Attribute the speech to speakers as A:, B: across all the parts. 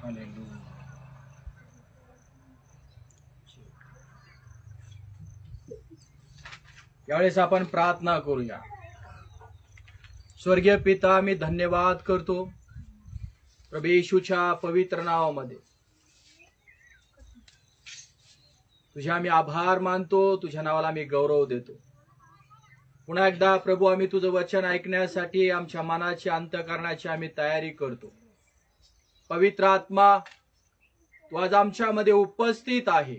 A: Hallelujah. यावेळेस आपण प्रार्थना करूया. स्वर्गीय पिता, मी धन्यवाद करतो प्रभू येशूच्या पवित्र नावामध्ये. तुझे आम्ही आभार मानतो, तुझ्या नावाला आम्ही गौरव देतो. पुन्हा एकदा प्रभू, आम्ही तुझं वचन ऐकण्यासाठी आमच्या मनाची अंतःकरणाची आम्ही तयारी करतो. पवित्र आत्मा, तू आज आमच्यामध्ये उपस्थित आहे,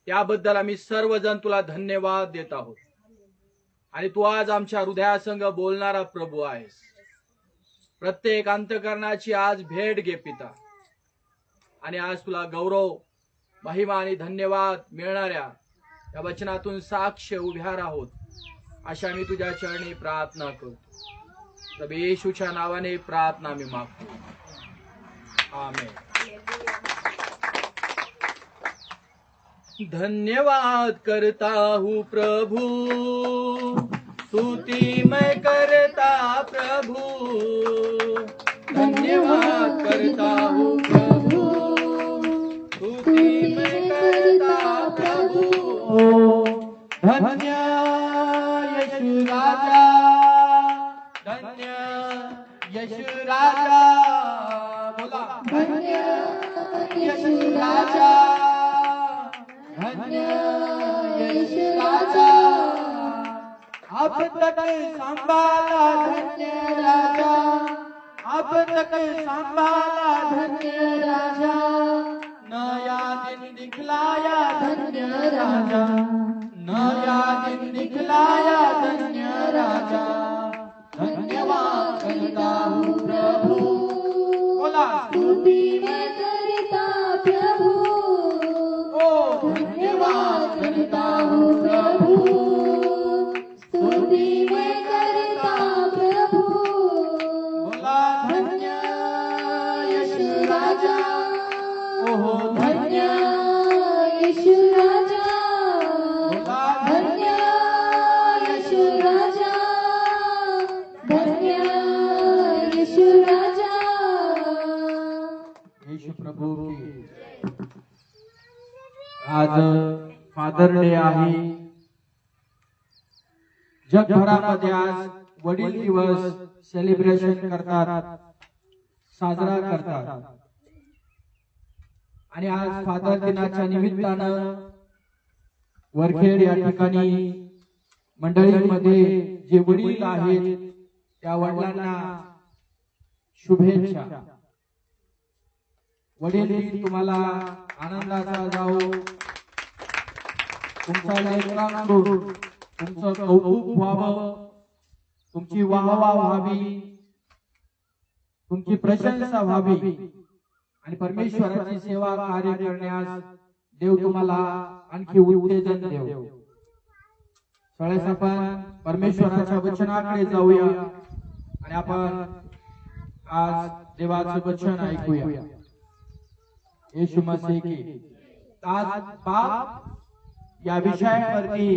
A: त्याबद्दल आम्ही सर्वजण तुला धन्यवाद देत आहोत. आणि तू आज आमच्या हृदयासंग बोलणारा प्रभू आहेस. प्रत्येक अंतःकरणाची आज भेट घे पिता. आणि आज तुला गौरव, महिमा आणि धन्यवाद मिळणाऱ्या या वचनातून साक्ष उभ्या राहोत, अशा मी तुझ्या चरणी प्रार्थना करतो. प्रभू येशूच्या नावाने प्रार्थना मी मागतो. आमेन. धन्यवाद करता हूँ प्रभु, स्तुति मैं करता प्रभु. धन्यवाद करता हूँ प्रभु, स्तुति मैं करता प्रभु. धन्य यीशु राजा, धन्य यीशु राजा. बोला, धन्य यीशु राजा, धन्य यीशु राजा. अब तक संभाला धन्य राजा, अब तक संभाला धन्य राजा. नया दिन दिखलाया धन्य राजा, नया दिन दिखलाया धन्य राजा. धन्यवाद करता हूँ प्रभु. बोला, स्तुति मैं करता प्रभु. ओ धन्यवाद करता हूँ प्रभु, स्तुति मैं करता प्रभु. बोला, धन्य यीशु राजा. ओहो, धन्य यीशु राजा. बोला, धन्य यीशु राजा, धन्य यीशु राजा. यीशु प्रभु की आज फादर डे आहे. जगभरामध्ये आज वडील दिवस सेलिब्रेशन करतात, साजरा करतात. आणि आज फादर दिनाच्या निमित्तानं वरखेड या ठिकाणी मंडळीमध्ये जे वडील आहेत त्या वडिलांना शुभेच्छा. वडील दिन तुम्हाला आनंदाचा जाओ. तुमचा लेकरांकडून तुमचं कौतुक व्हावं, तुमची वाहवा व्हावी, तुमची प्रशंसा व्हावी आणि परमेश्वराची सेवा कार्य करण्यास देव तुम्हाला आणखी उत्तेजन देव. सगळेच आपण परमेश्वराच्या वचनाकडे जाऊया आणि आपण आज देवाचं वचन ऐकूया. येशू मसीह की आज बाप या विषयावरती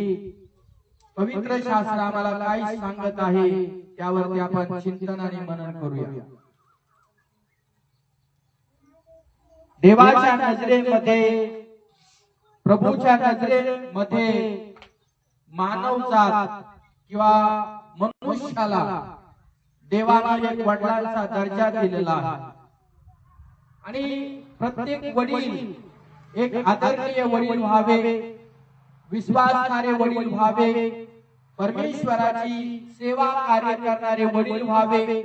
A: पवित्र शास्त्र आम्हाला काय सांगत आहे त्यावरती आपण चिंतन आणि मनन करूया. देवाच्या नजरेमध्ये, प्रभूच्या नजरेमध्ये मानवजात किंवा मनुष्याला देवाने एक वडिलांचा दर्जा दिलेला आहे. आणि प्रत्येक वडील एक आदरणीय वडील व्हावे, विश्वासणारे वडील व्हावे, परमेश्वराची सेवा कार्य करणारे वडील व्हावे,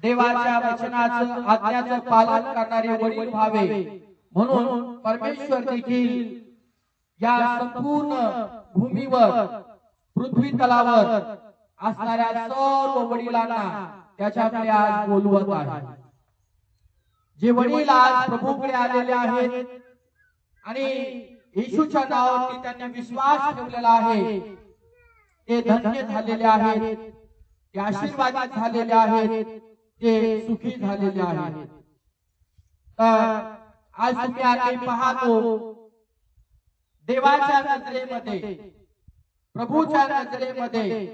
A: देवाच्या वचनाचं आज्ञाचं पालन करणारे वडील व्हावे. म्हणून परमेश्वर देखील या संपूर्ण भूमीवर, पृथ्वी तलावर असणाऱ्या सर्व वडिलांना त्याच्याकडे आज बोलवत आहे. जे वडील आज प्रभूकडे आलेले आहेत आणि येशूच्या नावावरती त्यांनी विश्वास ठेवलेला आहे, ते धन्य झालेले आहेत, ते आशीर्वादित झालेले आहेत, ते सुखी झालेले आहेत. तर आज तुम्ही आले पाहतो, देवाच्या नजरेमध्ये, प्रभूच्या नजरेमध्ये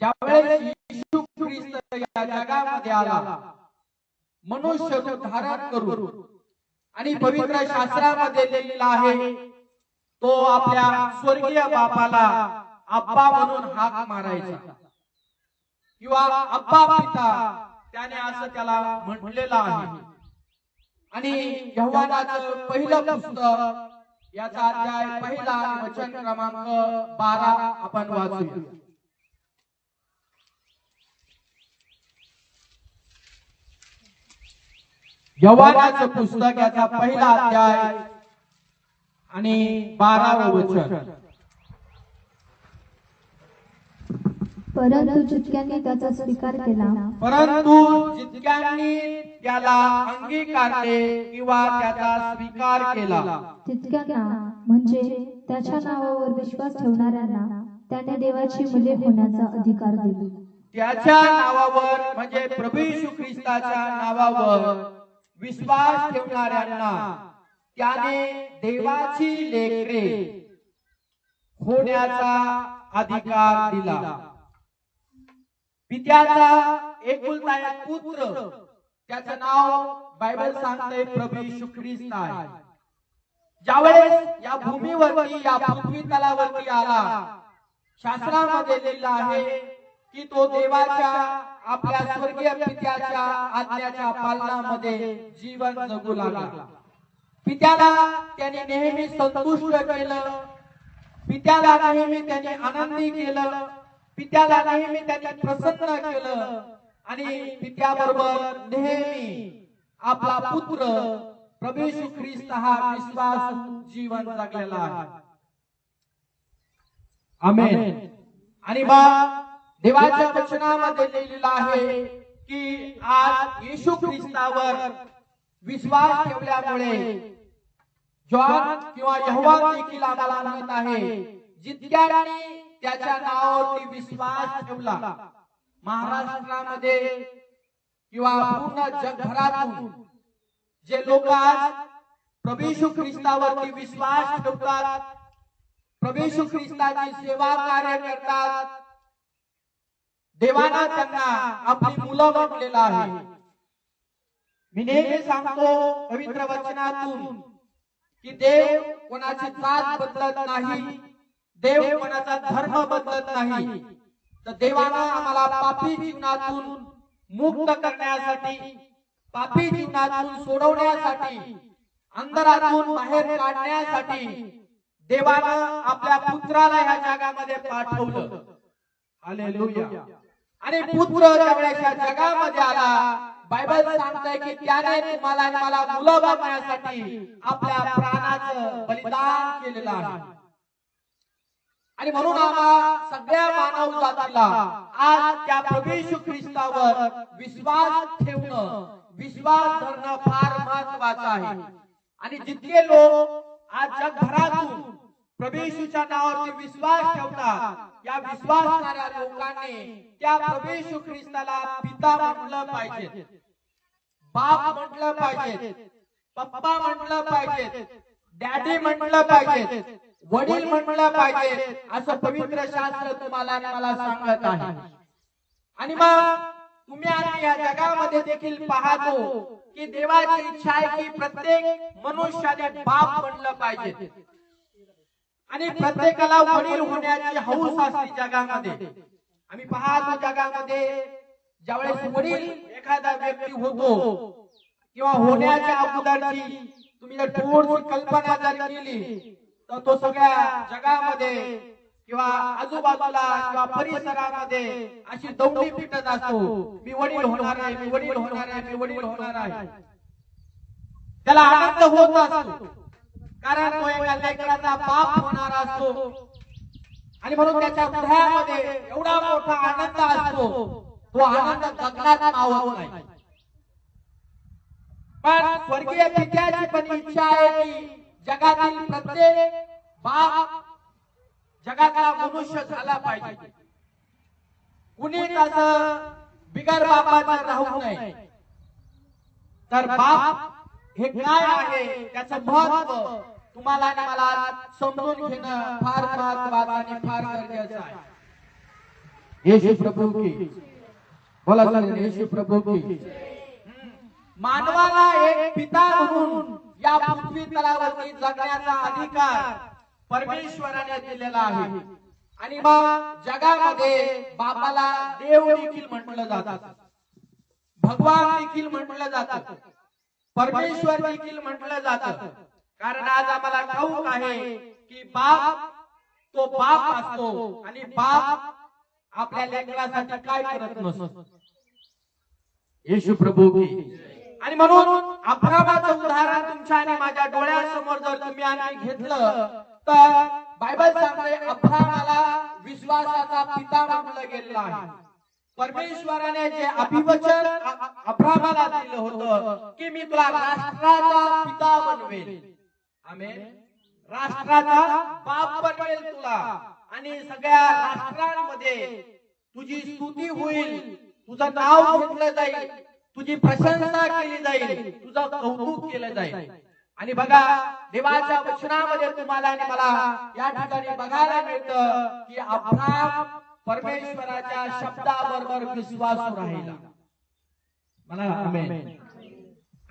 A: ज्यावेळेस येशू ख्रिस्त या जगामध्ये आला मनुष्य रूप धारण करून आणि पवित्र शास्त्रामध्ये लिहिलेला आहे तो आपल्या स्वर्गीय बापाला अब्बा म्हणून हाक मारायचा किंवा अब्बा पिता त्याने असं त्याला म्हटलेलं आहे। आणि यहोवाचं पहिलं पुस्तक याचा अध्याय पहिला आणि वचन क्रमांक 12 आपण वाचूया। यहोवाचं पुस्तक याचा पहिला अध्याय आणि 12 वचन।
B: परंतु जितक्यांनी त्याचा स्वीकार
A: त्याला अंगीकारले किंवा त्याचा स्वीकार केला
B: तितक्यांना म्हणजे त्याच्या नावावर विश्वास ठेवणाऱ्यांना त्याने देवाची मुले होण्याचा अधिकार दिला।
A: त्याच्या नावावर म्हणजे प्रभू येशू ख्रिस्ताच्या नावावर विश्वास ठेवणाऱ्यांना त्याने देवाची लेकरे होण्याचा अधिकार दिला। पित्याचा एकुलता एक पुत्र त्याचं नाव बायबल सांगते प्रभू येशू ख्रिस्त आहे। ज्यावेळेस या भूमीवरती या पृथ्वी तलावरती आला शास्त्रामध्ये लिहिलेलं आहे की तो देवाच्या आपल्या स्वर्गीय पित्याच्या आज्ञाच्या पालनामध्ये जीवन जगू लागला। पित्याला त्याने नेहमी संतुष्ट केलं, पित्याला नेहमी त्याने आनंदी केलं, पित्याला नेहमी त्याने प्रसन्न केलं आणि पित्याबरोबर नेहमी आपला पुत्र प्रभू येशू ख्रिस्त हा विश्वास जीवन जगलेला आहे। आमेन। आणि मग देवाच्या वचनामध्ये लिहिलेलं आहे की आज येशू ख्रिस्तावर विश्वास ठेवल्यामुळे जॉन किंवा यहोवा देखील आम्हाला म्हणत आहे जितक्यांनी त्याच्या नावावरती विश्वास ठेवला महाराष्ट्रामध्ये किंवा पूर्ण जगभरातून जे लोक आज प्रभू येशू ख्रिस्तावरती विश्वास ठेवतात, प्रभू येशू ख्रिस्ताची सेवा कार्य करतात, देवाने त्यांना आपली मुलं म्हटलेलं आहे। मी नेहमी सांगतो पवित्र वचनातून की देव कोणाची जात बदलत नाही, देव कोणाचा धर्म बदलत नाही। तर देवाने आम्हाला पापी जीवनातून मुक्त करण्यासाठी, पापी जीवनातून सोडवण्यासाठी, अंधरातून बाहेर काढण्यासाठी देवाने आपल्या पुत्राला या जगामध्ये पाठवलं। हालेलुया। आणि पुत्र ज्यावेळेस या जगामध्ये आला बायबल सांगते की त्याने तुम्हाला आणि मला मुलं बनवण्यासाठी आपल्या प्राणाचं बलिदान केलेलं आहे। आणि म्हणून आम्हा सगळ्या मानव जातीला आज त्या प्रभू येशू ख्रिस्तावर विश्वास ठेवणं, विश्वास धरणं फार महत्वाचं आहे। आणि जितके लोक आज जगभरातून प्रभू येशूच्या नावावरती विश्वास ठेवतात या विश्वासणाऱ्या लोकांनी त्या प्रभू येशू ख्रिस्ताला पिता म्हटलं पाहिजे, बाप म्हटलं पाहिजे, पप्पा म्हटलं पाहिजे, डॅडी म्हटलं पाहिजे, वडील म्हटलं पाहिजे असं पवित्र शास्त्र तुम्हाला मला सांगत आहे। आणि मग तुम्ही आणि या जगामध्ये देखील पाहतो की देवाची इच्छा आहे की प्रत्येक मनुष्याने बाप म्हटलं पाहिजे आणि प्रत्येकाला वडील होण्याची हौस असते जगामध्ये। आम्ही पाहतो जगामध्ये ज्यावेळेस वडील एखादा व्यक्ती होतो किंवा होण्याच्या अगोदरची तुम्ही जर थोडीशी कल्पना जर केली तर तो सगळ्या जगामध्ये किंवा आजूबाजूला किंवा परिसरामध्ये अशी दौडी पिटत असतो, मी वडील होणार आहे, मी वडील होणार आहे, मी वडील होणार आहे। त्याला आनंद होत असतो कारण तो एका लेकराचा बाप होणार असतो आणि म्हणून त्याच्या हृदयामध्ये एवढा मोठा आनंद असतो, तो आनंद जगण्यात मावत नाही। पण स्वर्गीय पित्याची पण इच्छा आहे की जगातील प्रत्येक बाप जगातला मनुष्य झाला पाहिजे, कुणीच असं बिगर बापाचं राहू नये। तर बाप हे काय आहे त्याचं महत्व तुम्हाला आणि मला समजून घेणं फार महत्त्वाचं आणि फार गरजेचं आहे। येशू प्रभू की बोला, येशू प्रभू की। मानवाला एक पिता म्हणून या पृथ्वी तलावरती जगण्याचा अधिकार परमेश्वराने दिलेला आहे. आणि मग जगामध्ये बापाला देव देखील म्हटलं जातं, भगवान देखील म्हटलं जातं, परमेश्वर देखील म्हटलं जातं. कारण आज आम्हाला ठाऊक आहे की बाप तो बाप असतो आणि बाप आपल्या लेकरासाठी काय करत नसतो. येशू प्रभू की. आणि म्हणून अब्रामाचं उदाहरण तुमच्या आणि माझ्या डोळ्यासमोर जर तुम्ही आणि घेतलं तर बायबल सांगते अब्रामाला विश्वासाचा पिता म्हटलं गेलेलं आहे. परमेश्वराने जे अभिवचन अब्रामाला दिलं होतं की मी तुला राष्ट्राचा पिता बनवेल, आमेन, राष्ट्राचा बाप बनवेल तुला, आणि सगळ्या राष्ट्रांमध्ये तुझी स्तुती होईल, तुझं नाव घेतलं जाईल, तुझी प्रशंसा केली जाईल, तुझं कौतुक केलं जाईल. आणि बघा देवाच्या वचनामध्ये तुम्हाला आणि मला या ठिकाणी बघायला मिळतं की अब्राम परमेश्वराच्या शब्दाबरोबर विश्वासू राहिला. मला आमेन.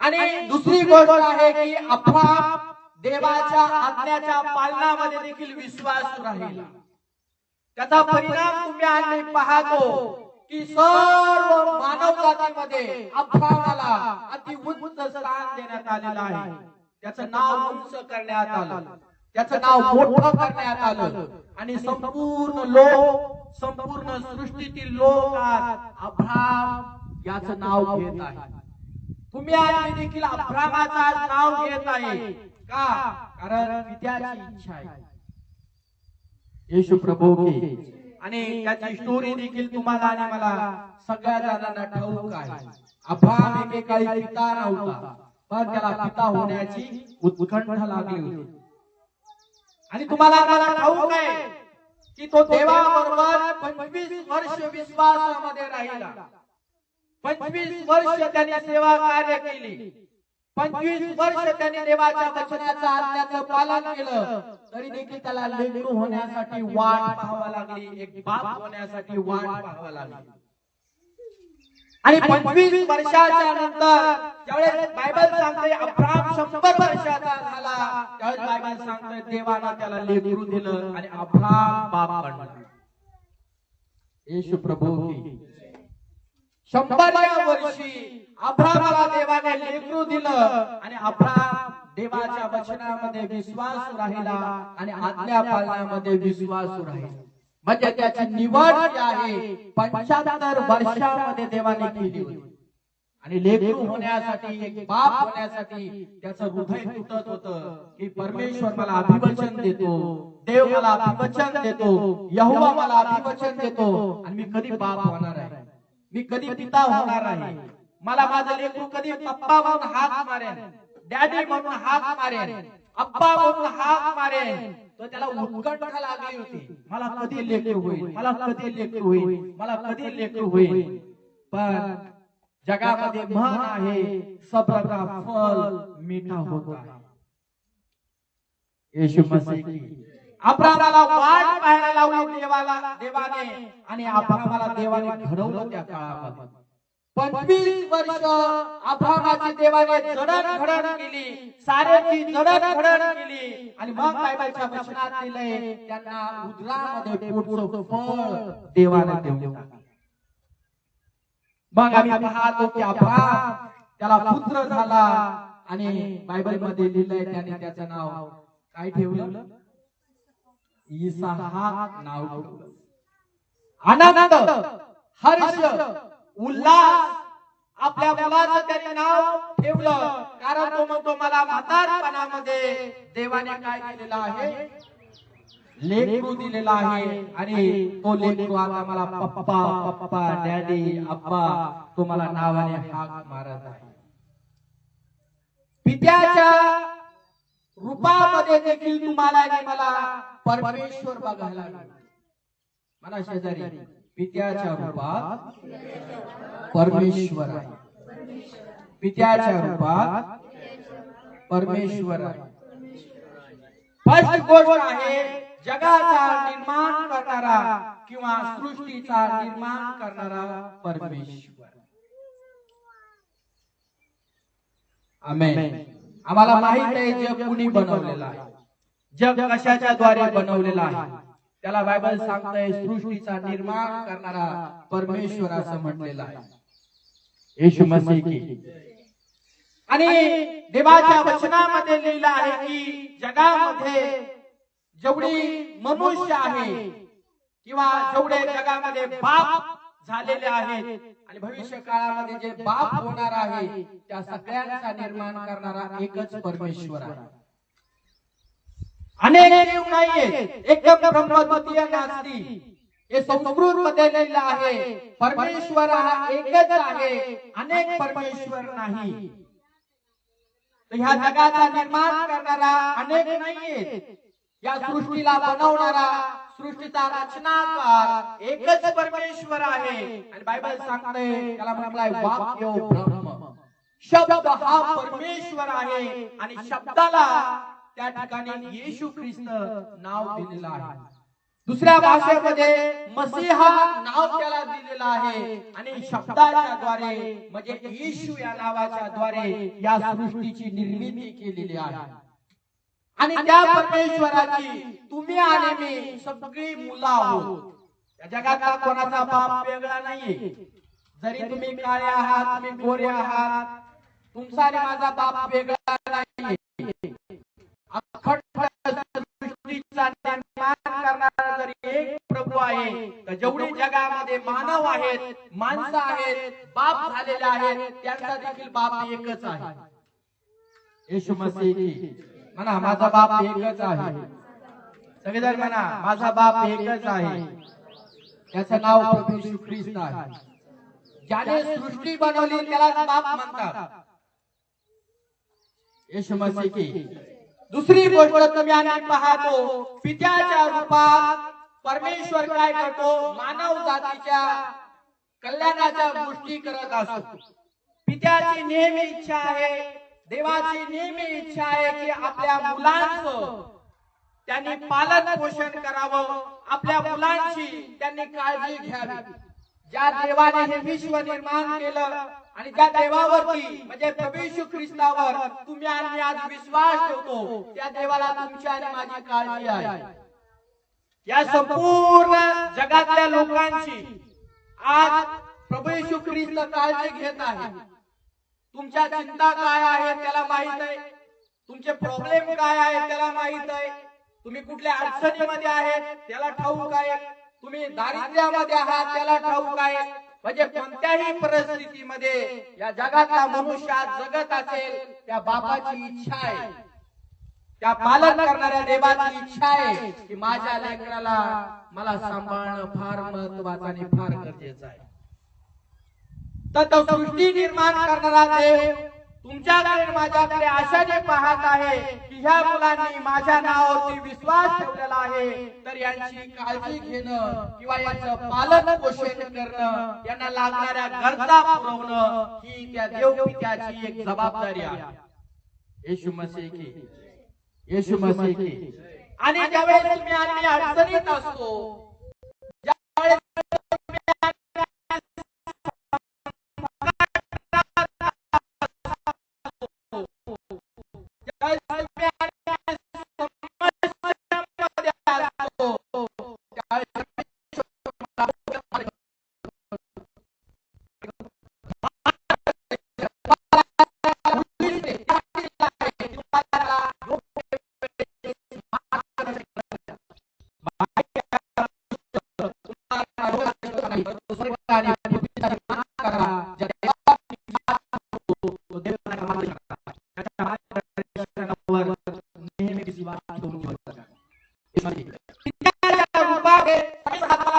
A: आणि दुसरी गोष्ट आहे की अब्राम देवाच्या आज्ञाच्या पालनामध्ये देखील विश्वासू राहिला. त्याचा परिणाम तुम्ही आणि पाहतो की सर्व मानव जातीमध्ये अब्रामाला अति उच्च स्थान देण्यात आलेलं आहे. त्याचं नाव उंच करण्यात आलं, त्याचं नाव मोठं करण्यात आलं, आणि संपूर्ण लोक, संपूर्ण सृष्टीतील लोक आज अब्राम याचं नाव घेत आहे. तुम्ही आणि देखील अब्रामाचं नाव घेत आहे का? कारण पित्याची इच्छा आहे. येशू प्रभू की. आणि त्याची स्टोरी देखील तुम्हाला आणि मला सगळ्या जणांना ठाऊक आहे. अब्राम एकेकाळी पिता नव्हता, पण त्याला पिता होण्याची उत्कंठा लागली होती. आणि तुम्हाला मला ठाऊक आहे की तो देवाबरोबर 25 वर्ष विश्वासामध्ये राहिला. 25 वर्ष त्याने सेवा कार्य केली. 25 वर्ष त्याने देवाच्या वचनाचं आज्ञाचं पालन केलं. तरी देखील त्याला लेकरू होण्यासाठी वाट पाहावी लागली, एक बाप होण्यासाठी वाट पाहावी लागली. आणि 25 वर्षाच्या नंतर ज्यावेळेस बायबल सांगते अब्राम 100 वर्षाचा झाला, त्यावेळेस बायबल सांगते देवाने त्याला लेकरू दिलं आणि अब्राम बाप बनला. येशू प्रभू की. 100व्या वर्षी अब्रामाला देवाने लेकरू दिलं आणि अब्राम देवाच्या वचनामध्ये विश्वासू राहिला आणि आज्ञा पालनामध्ये विश्वासू राहिला. म्हणजे त्याची निवड जी आहे 75 वर्षामध्ये देवाने केली होती. आणि लेकरू होण्यासाठी, एक बाप होण्यासाठी त्याचं हृदय तुटत होतं की परमेश्वर मला अभिवचन देतो, देव मला अभिवचन देतो, यहोवा मला अभिवचन देतो, आणि मी कधी बाप होणार आहे, मी कधी पिता होणार आहे, मला माझं लेकरू कधी पप्पा म्हणून हाक मारेन, डॅडी म्हणून हाक मारेन, अप्पा म्हणून हाक मारेन. तो त्याला उत्कंठा लागली होती, मला कधी लेकरू होईल, मला कधी लेकरू होईल, मला कधी लेकरू होईल. पण जगामध्ये म्हण आहे, सब्र का फल मीठा होता है. येशू मसीह की. अब्रामाला वाट पाहायला लावली देवाने, आणि अब्रामाला देवाने घडवलं त्या काळामध्ये. 25 वर्ष अब्रामाची देवाने जडणघडण केली, साऱ्याची जडणघडण केली, आणि मग बायबलच्या वचनात दिलंय त्यांना उदरामध्ये पुढचं फळ देवाने देऊन टाकलं. मग आम्ही पाहतो की अब्राम त्याला पुत्र झाला, आणि बायबल मध्ये लिहिलंय त्याने त्याचं नाव काय ठेवलं? इसहाक नाव ठेवलं. आनंद, हर्ष, उल्हास आपल्या मुलाचं त्याने नाव ठेवलं. कारण तो म्हणतो मला म्हातारपणामध्ये देवाने काय केलेलं आहे? लेकरू दिलेला आहे, आणि तो लेकरू आता मला पप्पा पप्पा, डॅडी, अब्बा, तो मला नावाने हाक मारत आहे. पित्याच्या रूपामध्ये देखील तुम्हाला आणि मला परमेश्वर बघायला मिळतो. मला शेजारी, पित्याच्या रूपात परमेश्वर आहे, पित्याच्या रूपात परमेश्वर आहे. फर्स्ट गोष्ट आहे जगाचा निर्माण करणारा किंवा सृष्टीचा निर्माण करणारा परमेश्वर. आमेन. आम्हाला माहित आहे जग कुणी बनवलेलं आहे, जग कशाच्या द्वारे बनवलेलं आहे. त्याला बायबल सांगतंय सृष्टीचा निर्माण करणारा परमेश्वर असं म्हटलेलं आहे. येशू मसीह की. आणि देवाच्या वचनामध्ये लिहिलं आहे की जगामध्ये जेवढी मनुष्य आहे किंवा जेवढे जगामध्ये बाप झालेले आहेत आणि भविष्य काळामध्ये जे बाप होणार आहे त्या सगळ्यांचा निर्माण करणारा एकच परमेश्वर आहे. अनेक देव नाहीये, एकदम ब्रह्मद्वितीय नास्ती. हे संस्कृत मध्ये लिहिलं आहे परमेश्वर हा एकच आहे, अनेक परमेश्वर नाही. तर ह्या जगाचा निर्माण करणारा अनेक नाहीये, या सृष्टीला बनवणारा सृष्टीचा रचनाकार एकच परमेश्वर आहे. आणि बायबल सांगते त्याला म्हटलंय वाक्य ब्रह्म. शब्द हा परमेश्वर आहे आणि शब्दाला त्या ठिकाणी येशू ख्रिस्त नाव दिलेलं आहे. दुसऱ्या भाषेमध्ये मसीहा नाव त्याला दिलेलं आहे आणि शब्दाच्या द्वारे म्हणजे येशू या नावाच्या द्वारे या सृष्टीची निर्मिती केलेली आहे. आणि त्या परमेश्वराची तुम्ही आणि मी सगळी मुलं आहोत. या जगातला कोणाचा बाप वेगळा नाहीये. जरी तुम्ही काळे आहात, तुम्ही गोरे आहात, तुमचा आणि माझा बाप वेगळा नाहीये. अखंड सृष्टीचा निर्माण करणारा जरी एक प्रभू आहे, तर जेवढी जगामध्ये मानव आहेत, माणसं आहेत, बाप झालेले आहेत, त्यांचा देखील बाप एकच आहे. येशू मसीह की. म्हणा माझा बाप एकच आहे. सगळेजण म्हणा माझा बाप एकच आहे. त्याचं नाव प्रभू येशू ख्रिस्त आहे. ज्याने सृष्टी बनवली त्याला बाप म्हणतात. येशू मसीह की. दुसरी गोष्ट तुम्ही आणि पाहतो पित्याच्या रूपात परमेश्वर काय करतो, मानव जातीच्या कल्याणाच्या गोष्टी करत असतो. पित्याची नेहमी इच्छा आहे, देवाची नेहमी इच्छा आहे की आपल्या मुलांचं त्यांनी पालन पोषण करावं, आपल्या मुलांची त्यांनी काळजी घ्यावी. ज्या देवाने हे विश्व निर्माण केलं आणि ज्या देवावरती म्हणजे प्रभू येशू ख्रिस्तावर तुम्ही आणि आज विश्वास ठेवतो, त्या देवाला तुमची आणि माझी काळजी आहे. या संपूर्ण जगातल्या लोकांची आज प्रभू येशू ख्रिस्त काळजी घेत आहे. तुमच्या चिंता काय आहे त्याला माहित आहे, तुमचे प्रॉब्लेम काय आहे त्याला माहित आहे, तुम्ही कुठल्या अडचणीमध्ये आहेत त्याला ठाऊक आहे, तुम्ही दारिद्र्यामध्ये आहात त्याला ठाऊक आहे. म्हणजे कोणत्याही परिस्थितीमध्ये या जगातला मनुष्य जगत असेल त्या बापाची इच्छा आहे, त्या पालन करणाऱ्या देवाची इच्छा आहे की माझ्या लेकराला मला सांभाळणं फार महत्वाचं आणि फार गरजेचं आहे. तर तो सृष्टी निर्माण करणारा देव तुमच्याकडे माझ्याकडे आशाने पाहत आहे की ह्या मुलांनी माझ्या नावावरती विश्वास ठेवलेला आहे, तर यांची काळजी घेणं किंवा यांचं पालन पोषण करणं, यांना लागणाऱ्या गरजा पुरवणं ही त्या देव पित्याची एक जबाबदारी आहे. येशू मसीह की. येशू मसीह की. आणि ज्यावेळेस तुम्ही आणि अडचणीत असतो, ज्यावेळेस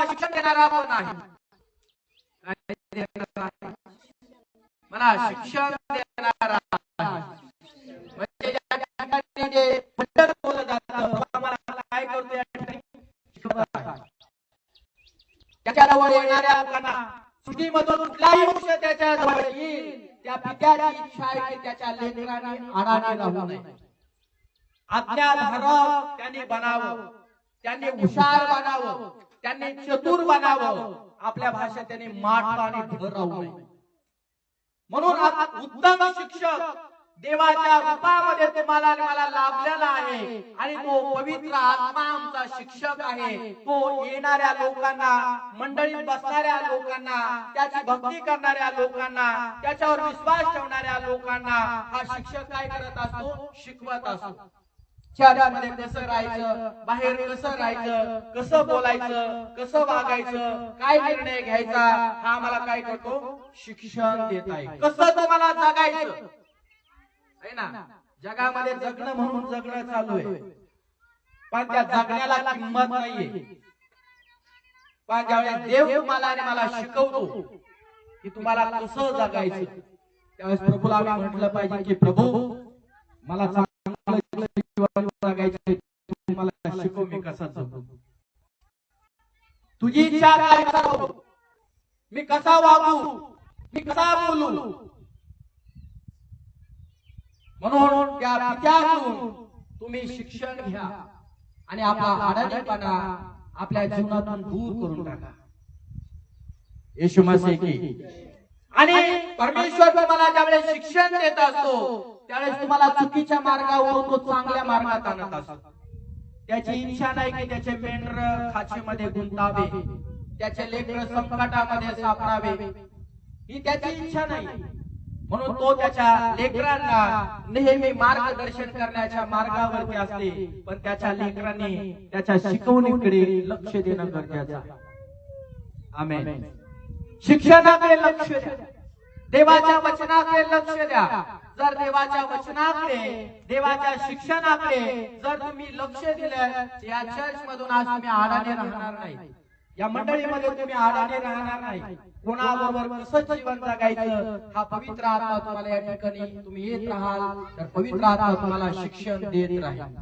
A: शिक्षण देणारा पण आहे. मला शिक्षण देणारा म्हणजे बोललं जातं काय करतोय त्याच्याजवळ येणाऱ्या लोकांना सुटीमधून कुठलाही वंश त्याच्याजवळ येईल, त्या पित्याची इच्छा आहे की त्याच्या लेकराने अडाणी राहू नये. आज्ञाधारक त्यांनी बनावं, त्यांनी हुशार बनावं, त्यांनी चतुर बनावं, आपल्या भाषेत त्यांनी माठ आणि धर राहू नये. म्हणून उत्तम शिक्षक देवाच्या रूपामध्ये तुम्हाला आणि मला लाभलेला आहे आणि तो पवित्र आत्मा आमचा शिक्षक आहे. तो येणाऱ्या लोकांना, मंडळीत बसणाऱ्या लोकांना, त्याची भक्ती करणाऱ्या लोकांना, त्याच्यावर विश्वास ठेवणाऱ्या लोकांना हा शिक्षक काय करत असतो? शिकवत असतो. चर्चमध्ये कसं राहायचं, बाहेर कसं राहायचं, कसं बोलायचं, कसं वागायचं, काय निर्णय घ्यायचा, हा आम्हाला काय करतो? शिक्षण देत आहे. कसं तुम्हाला जगायचं आहे ना. जगामध्ये जगणं म्हणून जगणं चालू आहे, पण त्या जगण्याला किंमत नाहीये. पण ज्यावेळेस देव तुम्हाला आणि मला शिकवतो की तुम्हाला कसं जगायचं, त्यावेळेस प्रभूला आम्ही म्हटलं पाहिजे की प्रभू मला चांगलं जीवन जगायचं, तुम्हाला शिकव मी कसा जगू. तुझी इच्छा काय करू, मी कसा वागू, मी कसा बोलू. म्हणून त्या पित्याकडून तुम्ही शिक्षण घ्या आणि आपला आडाणीपणा आपल्या जीवनातून दूर करून टाका. येशू मसीह की. आणि परमेश्वर तुम्हाला ज्यावेळेस शिक्षण देत असतो त्यावेळेस तुम्हाला चुकीच्या मार्गावरून तो चांगल्या मार्गात आणत असतो. त्याची इच्छा नाही की त्याचे मेंढर खाचीमध्ये गुंतावे, त्याचे लेकरं संकटामध्ये सापडावे, ही त्याची इच्छा नाही. म्हणून तो त्याच्या लेकरांना नेहमी मार्गदर्शन करण्याच्या मार्गावरती असते, पण त्याच्या लेकरांनी त्याच्या शिकवणीकडे लक्ष देणं गरजेचं आहे. आमेन. शिक्षणाकडे लक्ष द्या, देवाच्या वचनाकडे लक्ष द्या. जर देवाच्या वचनाकडे, देवाच्या शिक्षणाकडे जर तुम्ही लक्ष दिलं, या चर्च मधून आज तुम्ही आडाणे राहणार नाही, या मंडळीमध्ये तुम्ही आडाणे राहणार नाही. कोणाबरोबर कसं जीवन जगायचं हा पवित्र आत्मा तुम्हाला या ठिकाणी तुम्ही येत राहाल तर पवित्र आत्मा तुम्हाला शिक्षण देत राहील.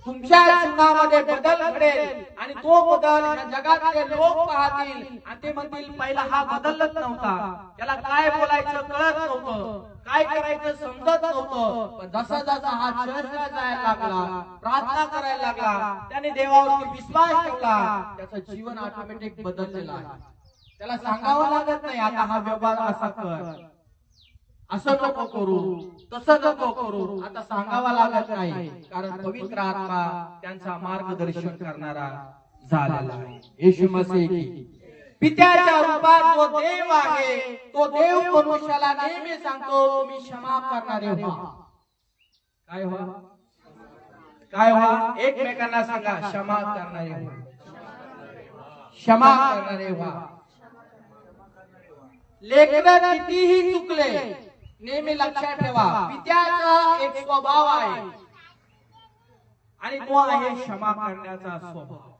A: तुमच्या जीवनामध्ये बदल घडेल आणि तो बदल या जगातले लोक पाहतील आणि ते म्हणतील पहिला हा बदलत नव्हता, त्याला काय बोलायचं कळत नव्हतं, काय करायचं समजत नव्हतं, पण जसा जसा हा चर्चला जायला लागला, प्रार्थना करायला लागला, त्याने देवावरती विश्वास ठेवला, त्याचं जीवन ऑटोमॅटिक बदललेलं आहे. त्याला सांगावं लागत नाही आता हा व्यवहार असा कर, असं नको करू, तसं नको करू, आता सांगावा लागत नाही, कारण पवित्र आत्मा त्यांचा मार्गदर्शन करणारा झालेला आहे. येशू मसीह की. पित्याच्या रूपात जो देव आहे तो देव मनुष्याला नेहमी सांगतो तुम्ही क्षमा करणारे व्हा. काय व्हा? काय व्हा? एकमेकांना सांगा क्षमा करणारे व्हा, क्षमा करणारे व्हा. लेकरं कितीही चुकले नेहमी लक्षात ठेवा पित्याचा एक स्वभाव आहे आणि तो आहे क्षमा करण्याचा स्वभाव.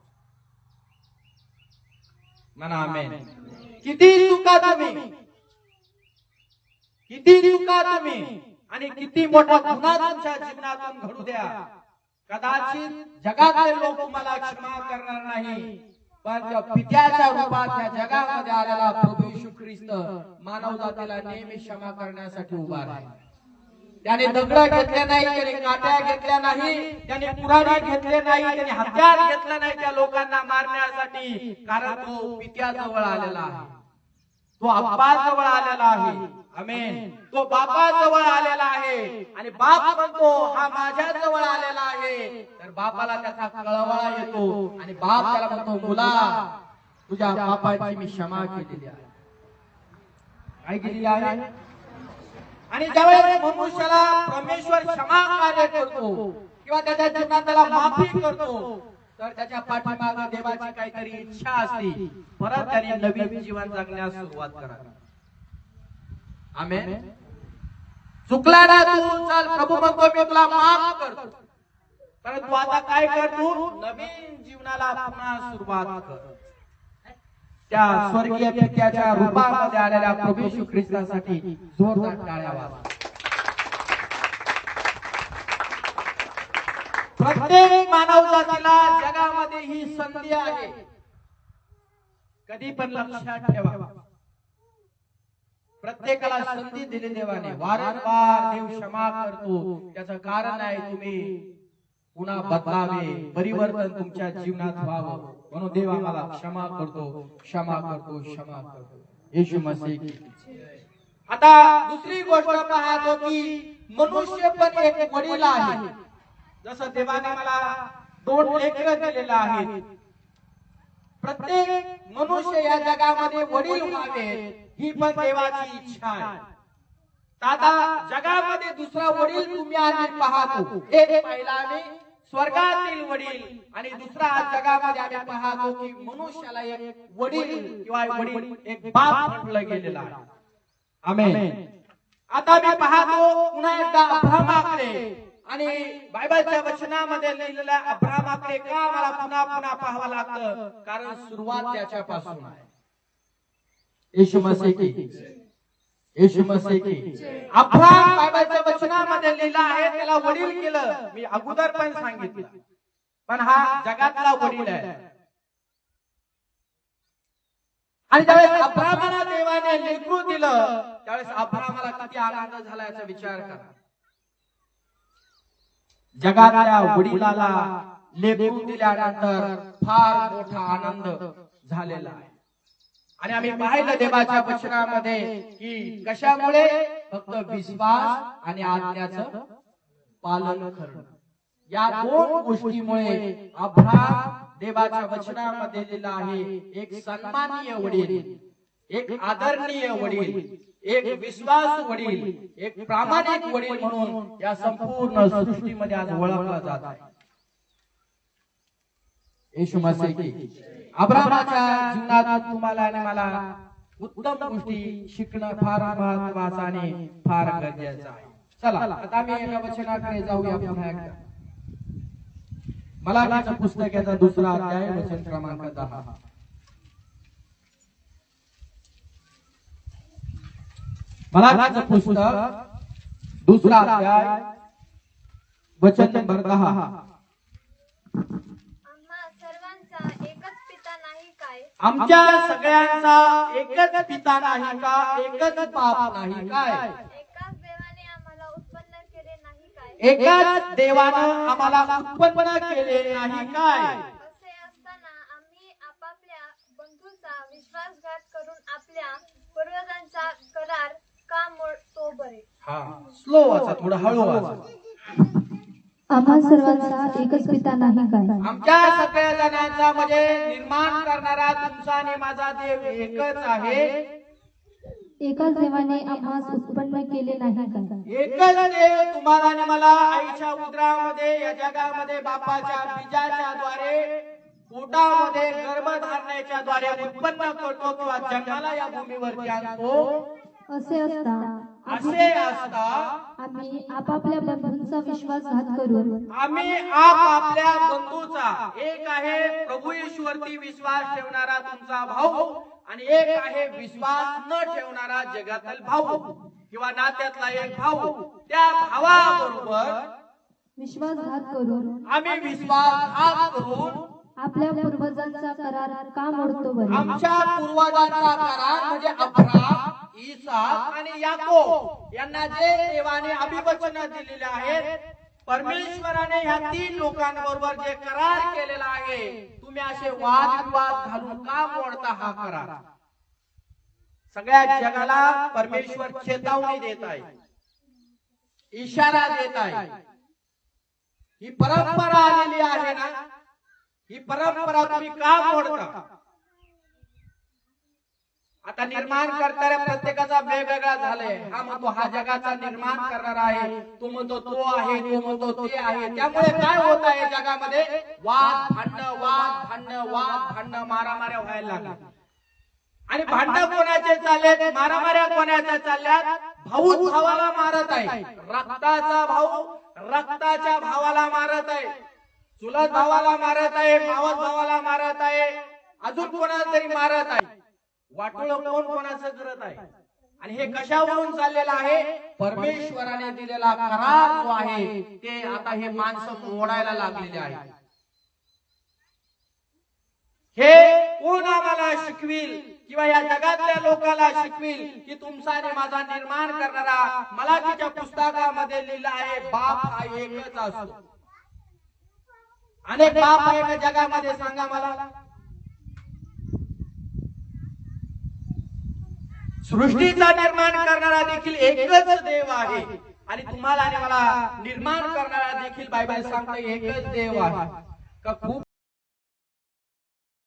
A: म्हणा आमेन. किती चुका तुम्ही, किती चुका तुम्ही आणि किती मोठा गुन्हा तुमच्या जीवनातून घडू द्या, कदाचित जगातले लोक तुम्हाला क्षमा करणार नाही, पण पित्याच्या रूपात या जगामध्ये आलेला प्रभू येशू ख्रिस्त मानव जातीला नेहमी क्षमा करण्यासाठी उभा आहे. त्याने दगड घेतले नाही, त्याने काट्या घेतल्या नाही, त्याने कुऱ्हाडी घेतले नाही, त्याने हत्यार घेतलं नाही त्या लोकांना मारण्यासाठी, कारण तो पित्याजवळ आलेला आहे, तो अब्बाजवळ आलेला आहे. आमेन. तो बापाजवळ आलेला आहे आणि बाप म्हणतो हा माझ्याजवळ आलेला आहे, तर बापाला त्याचा कळवळा येतो आणि बाप त्याला म्हणतो मुला तुझ्या बापाची मी क्षमा केलेली आहे. काय केलेली आहे? आणि ज्यावेळेस मनुष्याला परमेश्वर क्षमा कार्य करतो किंवा त्याच्या जीवनात त्याला माफी करतो तर त्याच्या पाठीमागे देवाची काहीतरी इच्छा असते, परत त्याने नवीन जीवन जगण्यास सुरुवात करावी. आमेन. चुकला ना तू, चल प्रभू म्हणतो मी तुला माफ करतो, परंतु आता काय कर, तू नवीन जीवनाला पुन्हा सुरुवात कर. त्या स्वर्गीय पित्याच्या रूपामध्ये आलेल्या प्रभू येशू ख्रिस्तासाठी जोरदार टाळ्या वाजवा. प्रत्येक मानव जातीला जगामध्ये ही संधी आहे, कधी पण लक्षात ठेवा प्रत्येकाला संधी दिली देवाने. वारंवार देव क्षमा करतो, त्याचं कारण आहे तुम्ही पुन्हा बदलावे, परिवर्तन तुमच्या जीवनात व्हावं, म्हणून देव आम्हाला क्षमा करतो, क्षमा करतो, क्षमा करतो. येशू मसीह. आता दुसरी गोष्ट पाहतो की मनुष्य पण एक वडील आहे. जसं देवाने मला 2 लेकरं दिलेले आहेत. प्रत्येक मनुष्य या जगामध्ये वडील व्हावे ही पण देवाची इच्छा आहे. दादा, जगामध्ये दुसरा वडील तुम्ही आम्ही पाहतो. एक पहिला आम्ही स्वर्गातील वडील आणि दुसरा जगामध्ये आम्ही पाहतो की मनुष्याला एक वडील किंवा वडील एक बाप म्हटलं गेलेला आहे. आमेन. आता मी पाहतो पुन्हा एकदा अब्राहमाकडे आणि बायबलच्या वचनामध्ये लिहिलेल्या अब्राहमाकडे का मला पुन्हा पुन्हा पाहावं लागतं? कारण सुरुवात त्याच्यापासून आहे. येशू मसीह की येशू मसीह की. अब्राहम बायबलच्या वचनामध्ये लिहिलं आहे त्याला वडील केलं. मी अगोदर पण सांगितलं, पण हा जगातला वडील आहे. आणि ज्यावेळेस अब्राहमाला देवाने लेकरू दिलं त्यावेळेस अब्राहमाला किती आनंद झाला याचा विचार करा. जगातल्या वडिलाला लेकरू दिल्यानंतर फार मोठा आनंद झालेला आहे. आणि आम्ही पाहिलं देवाच्या वचनामध्ये की कशामुळे? फक्त विश्वास आणि आज्ञाचं पालन करणं. या 2 गोष्टीमुळे अब्राहम देवाच्या वचनामध्ये लिहिलं आहे एक सन्माननीय वडील, एक आदरणीय वडील, एक विश्वासू वडील, एक प्रामाणिक वडील म्हणून या संपूर्ण सृष्टीमध्ये आज ओळखला जात आहे. येशू मसीह की. अब्राहमाच्या जीवनात तुम्हाला आणि मला उत्तम गोष्टी शिकणं फार महत्त्वाचं आणि फार गरजेचं आहे. चला आता आम्ही एका वचनाकडे जाऊया पुन्हा एकदा. मलाकीचं पुस्तक याचा 2रा अध्याय वचन क्रमांक 10. मलाकीचं पुस्तक 2रा अध्याय वचन नंबर 10. आमच्या सगळ्यांचा एकच पिता नाही का? एकच बाप नाही काय?
C: एकाच देवाने आम्हाला उत्पन्न केले नाही काय?
A: एकाच देवानं आम्हाला उत्पन्न केले नाही काय?
C: असे असताना आम्ही आपापल्या बंधूचा विश्वासघात करून आपल्या पूर्वजांचा करार का मोडतो बरे?
A: हा, स्लो वाचा, थोडं हळू वाचा.
B: आम्हा सर्वांचा एकच पिता नाही काय?
A: आमच्या सगळ्या जणांचा म्हणजे निर्माण करणारा तुमचा आणि माझा देव एकच आहे.
B: एकाच देवाने आम्हास उत्पन्न केले नाही काय?
A: एकच देव तुम्हाला आणि मला आईच्या उदरामध्ये या जगामध्ये बापाच्या बीजाच्या द्वारे पोटामध्ये गर्भधारणेच्या द्वारे उत्पन्न करतो किंवा जन्माला या भूमीवरती आणतो.
B: असे
A: असता
B: आम्ही आपापल्या बंधूंचा विश्वासघात करून
A: आम्ही आपापल्या बंधूचा, एक आहे प्रभू येशूवरती विश्वास ठेवणारा तुमचा भाऊ आणि एक आहे विश्वास न ठेवणारा जगातील भाऊ किंवा नात्यातला एक भाऊ, त्या भावाबरोबर
B: विश्वासघात करून
A: आम्ही विश्वासघात करून
B: आपल्या पूर्वजांचा करार का मोडतो बरे?
A: आमच्या पूर्वजांचा करार म्हणजे अब्राहम, इसाक आणि याकोब यांना जे देवाने अभिवचन दिलेले आहेत, परमेश्वराने ह्या 3 लोकांबरोबर जे करार केलेला आहे, तुम्ही असे वादविवाद घालून का मोडता हा करार? सगळ्या जगाला परमेश्वर चेतावणी देत आहे, इशारा देत आहे. ही परंपरा आलेली आहे ना, ही परंपरा तुम्ही का मोडता? आता निर्माण करणाऱ्या प्रत्येकाचा वेगवेगळा झालाय. हा म्हणतो हा जगाचा निर्माण करणारा आहे, तो म्हणतो तो आहे, तो म्हणतो ते आहे. त्यामुळे काय होत आहे जगामध्ये? वाद भांडणं मारामाऱ्या व्हायला लागल्या. आणि भांडण कोणाचे चालले, मारामाऱ्या कोणाच्या चालल्यात? भाऊ भावाला मारत आहे, रक्ताचा भाऊ रक्ताच्या भावाला मारत आहे, चुलत भावाला मारत आहे, मावस भावाला मारत आहे, अजून कोणाला तरी मारत आहे. वाटोळ कोण कोणाचं करत आहे. आणि हे कशावरून चाललेलं आहे? परमेश्वराने दिलेला करार जो आहे ते आता हे माणसं मोडायला लागलेले आहे. हे कोण आम्हाला शिकविल किंवा या जगातल्या लोकांना शिकविल की तुमचा आणि माझा निर्माण करणारा? मलाकीच्या पुस्तकामध्ये लिहिलं आहे बाप हा एकच असतो. अनेक बाप आहे का जगामध्ये? सांगा मला. सृष्टीचा निर्माण करणारा देखील एकच देव आहे.
D: आणि तुम्हाला आणि मला निर्माण करणारा देखील बायबल सांगते एकच देव आहे. का खूप